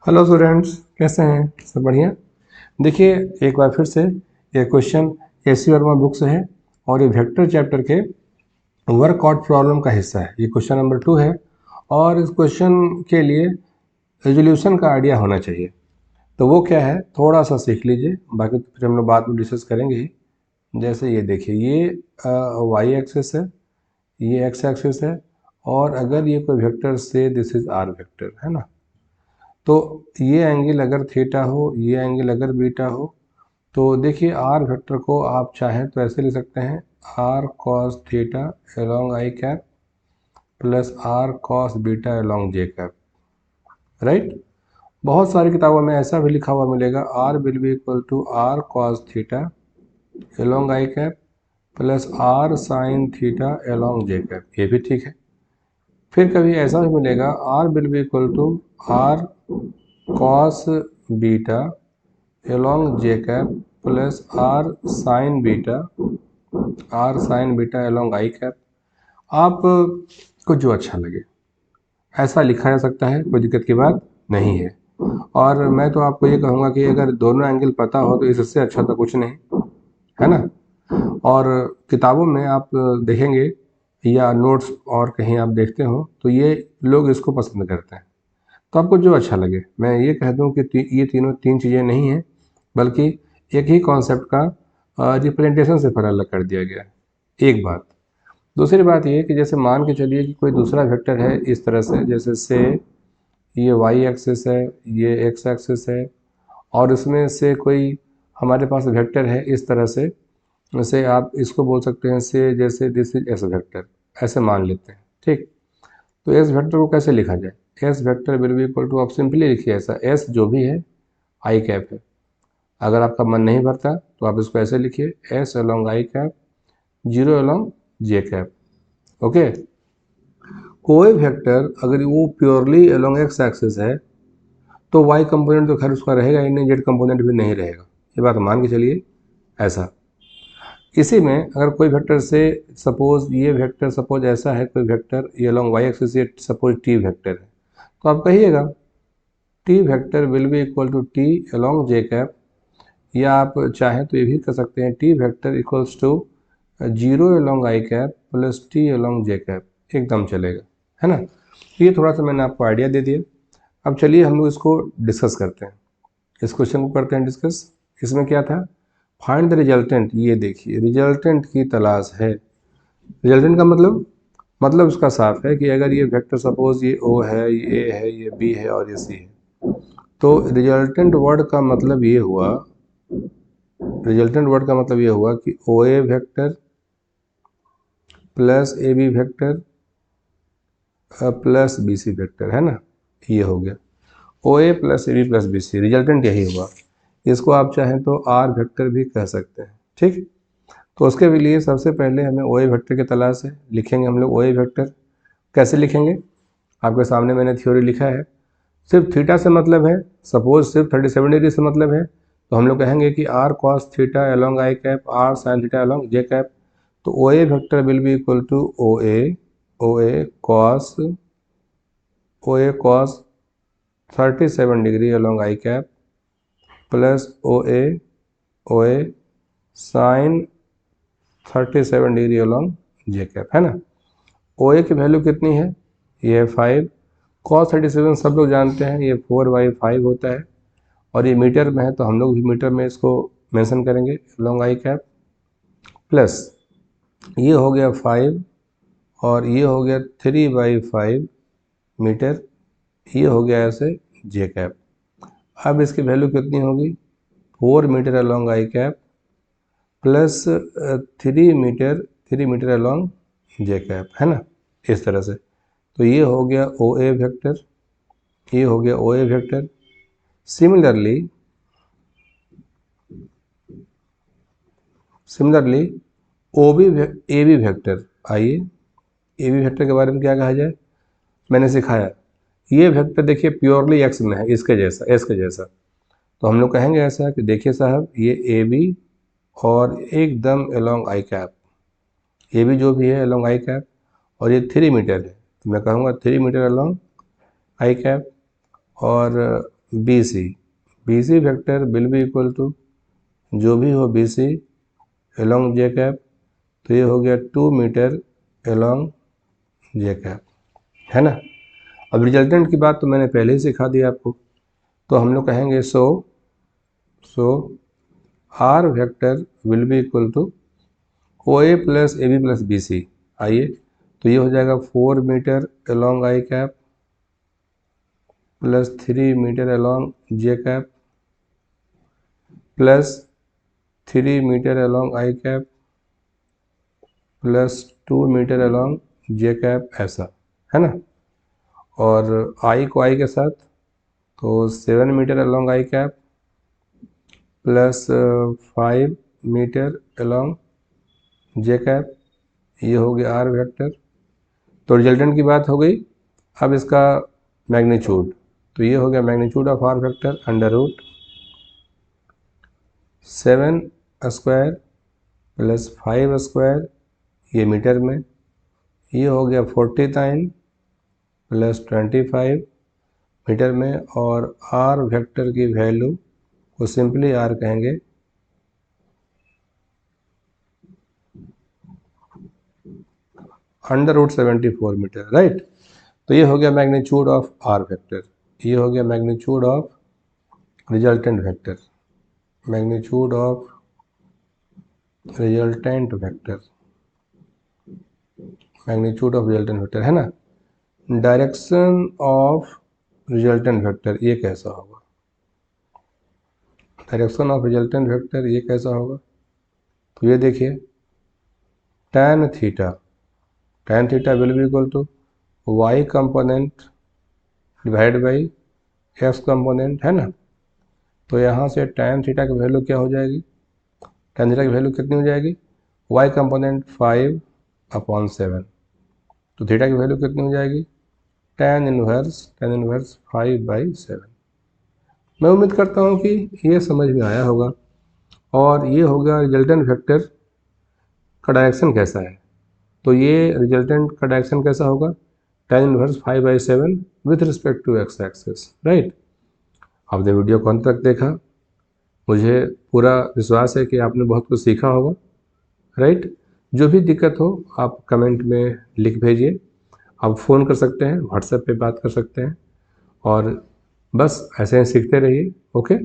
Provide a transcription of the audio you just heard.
Hello students, कैसे हैं? सब बढ़िया। देखिए, एक बार फिर से ये क्वेश्चन एसी वर्मा बुक से है और ये वेक्टर चैप्टर के वर्कआउट प्रॉब्लम का हिस्सा है। ये क्वेश्चन नंबर 2 है और इस क्वेश्चन के लिए रेजोल्यूशन का आइडिया होना चाहिए। तो वो क्या है, थोड़ा सा सीख लीजिए, बाकी तो फिर हम लोग बाद में डिस्कस करेंगे ही। जैसे ये देखिए, ये वाई एक्सिस है, ये एक्स एक्सिस है, और अगर ये कोई वेक्टर से दिस इज आर वेक्टर है ना, तो ये एंगल अगर थीटा हो, ये एंगल अगर बीटा हो, तो देखिए आर वेक्टर को आप चाहें तो ऐसे लिख सकते हैं, आर कॉस थीटा अलोंग आई cap plus r cos beta along जे कैप, राइट। बहुत सारी किताबों में ऐसा भी लिखा हुआ मिलेगा, r will be equal to r cos theta along I cap plus r sine theta along J cap, ये भी ठीक है। फिर कभी ऐसा भी मिलेगा, r will be equal to r cos beta along j cap plus r sin beta along i cap। आप को जो अच्छा लगे ऐसा लिखा जा सकता है, कोई दिक्कत की बात नहीं है। और मैं तो आपको ये कहूँगा कि अगर दोनों एंगल पता हो तो इससे अच्छा तो कुछ नहीं है ना। और किताबों में आप देखेंगे या नोट्स और कहीं आप देखते हो तो ये लोग इसको पसंद करते हैं। तो आपको जो अच्छा लगे, मैं ये कह दूं कि ये तीन चीज़ें नहीं हैं, बल्कि एक ही कॉन्सेप्ट का रिप्रेजेंटेशन से फर्क अलग कर दिया गया है। एक बात। दूसरी बात ये कि जैसे मान के चलिए कि कोई दूसरा वेक्टर है इस तरह से, जैसे से ये वाई एक्सिस है, ये एक्स एक्सिस है, और इसमें से कोई हमारे पास वेक्टर है इस तरह से, जैसे आप इसको बोल सकते हैं से, जैसे दिस इज एस वेक्टर, ऐसे मान लेते हैं, ठीक। तो एस वेक्टर को कैसे लिखा जाए? S vector will be equal to, आप सिंपली लिखिए ऐसा, एस जो भी है आई कैप है। अगर आपका मन नहीं भरता तो आप इसको ऐसे लिखिए, एस अलोंग आई कैप, जीरो अलोंग जे कैप, ओके। कोई वेक्टर अगर वो प्योरली अलोंग एक्स एक्सिस है तो वाई कंपोनेंट तो खैर उसका रहेगा ही नहीं, जेड कंपोनेंट भी नहीं रहेगा, ये बात मान के चलिए ऐसा। इसी में अगर कोई वेक्टर से, सपोज ये वेक्टर, सपोज ऐसा है कोई वेक्टर, ये अलोंग वाई एक्सिस, ये सपोज टी वेक्टर है, तो आप कहिएगा t vector will be equal to t along J cap, या आप चाहें तो ये भी कर सकते हैं t vector equals to zero along I cap plus t along J cap, एकदम चलेगा, है ना। ये थोड़ा सा मैंने आपको आइडिया दे दिया। अब चलिए हम लोग इसको डिस्कस करते हैं, इस क्वेश्चन को करते हैं डिस्कस। इसमें क्या था, फाइंड द रिजल्टेंट। ये देखिए, रिजल्टेंट की तलाश है। रिजल्टेंट का मतलब उसका साफ है कि अगर ये वेक्टर सपोज ये ओ है, ये ए है, ये बी है और ये सी है, तो रिजल्टेंट वर्ड का मतलब ये हुआ, रिजल्टेंट वर्ड का मतलब ये हुआ कि O A vector plus A B vector plus B C vector, है ना, ये हो गया O A plus A B plus B C, resultant यही हुआ। इसको आप चाहें तो आर वेक्टर भी कह सकते हैं, ठीक। तो उसके लिए सबसे पहले हमें ओ ए वेक्टर की तलाश है। लिखेंगे हम लोग ओ ए वेक्टर, कैसे लिखेंगे? आपके सामने मैंने थ्योरी लिखा है। सिर्फ थीटा से मतलब है, सपोज सिर्फ 37 डिग्री से मतलब है, तो हम लोग कहेंगे कि आर कॉस थीटा अलोंग आई cap, R sine theta along जे कैप। तो O A vector will be equal to O A cos 37 degree along I cap plus O A sine 37 degree along J cap, है ना। ओ ए की value कितनी है? ये है 5। Cos 37 सब लोग जानते हैं, ये 4/5 होता है, और ये मीटर में है तो हम लोग भी मीटर में इसको मेंशन करेंगे, लॉन्ग आई कैप प्लस ये हो गया 5, और ये हो गया 3/5 मीटर, ये हो गया ऐसे जे कैप। अब इसकी वैल्यू कितनी होगी? 4 मीटर अलॉन्ग आई कैप प्लस 3 मीटर अलॉन्ग जे कैप, है ना, इस तरह से। तो ये हो गया ओ ए वेक्टर, ये हो गया O A vector. Similarly O B A B vector, आइए ए बी वेक्टर के बारे में क्या कहा जाए, मैंने सिखाया। ये वेक्टर देखिए प्योरली एक्स में है, इसके जैसा, एस के जैसा। तो हम लोग कहेंगे ऐसा कि देखिए साहब, ये ए बी और एकदम along I cap, A B जो भी है अलोंग आई कैप, और ये 3 मीटर है, तो मैं कहूँगा 3 मीटर अलोंग आई कैप। और B C vector will be equal to जो भी हो बी सी एलोंग जे कैप, तो ये हो गया 2 मीटर एलोंग जे कैप, है ना। अब रिजल्टेंट की बात तो मैंने पहले ही सिखा दी आपको, तो हम लोग कहेंगे so R vector will be equal to O A plus A B plus B C. आइए, तो ये हो जाएगा 4 metre along I cap plus 3 metre along J cap plus 3 metre along I cap plus 2 metre along J cap, ऐसा है ना। और आई को आई के साथ, तो 7 metre along I cap plus 5 metre along J cap, ये हो गया आर वेक्टर। तो रिजल्टेंट की बात हो गई। अब इसका मैग्नीट्यूड, तो ये हो गया magnitude of r vector under root 7 square plus 5 square, ये मीटर में, ये हो गया 49 प्लस 25 मीटर में। और आर वेक्टर की वैल्यू को सिंपली आर कहेंगे, अंडर रूट 74 मीटर, राइट। तो ये हो गया मैग्नीट्यूड ऑफ आर वेक्टर, ये हो गया magnitude of resultant vector, magnitude of resultant vector, magnitude of resultant vector, है ना। डायरेक्शन ऑफ रिजल्टेंट वेक्टर ये कैसा होगा, डायरेक्शन ऑफ रिजल्टेंट वेक्टर ये कैसा होगा, तो ये देखिए tan theta will be equal to y component divide by x component, है ना। तो यहाँ से tan थीटा की वैल्यू क्या हो जाएगी, tan थीटा की वैल्यू कितनी हो जाएगी, y कंपोनेंट 5/7, तो थीटा की वैल्यू कितनी हो जाएगी, tan इनवर्स 5/7। मैं उम्मीद करता हूँ कि ये समझ में आया होगा। और ये होगा रिजल्टेंट वेक्टर का डायरेक्शन कैसा है, तो ये रिजल्टेंट का डायरेक्शन कैसा होगा, tan inverse 5/7 with respect to x axis, right. आपने वीडियो को अंत तक देखा, मुझे पूरा विश्वास है कि आपने बहुत कुछ सीखा होगा, राइट। जो भी दिक्कत हो आप कमेंट में लिख भेजिए, आप फ़ोन कर सकते हैं, व्हाट्सएप पे बात कर सकते हैं, और बस ऐसे ही सीखते रहिए। ओके।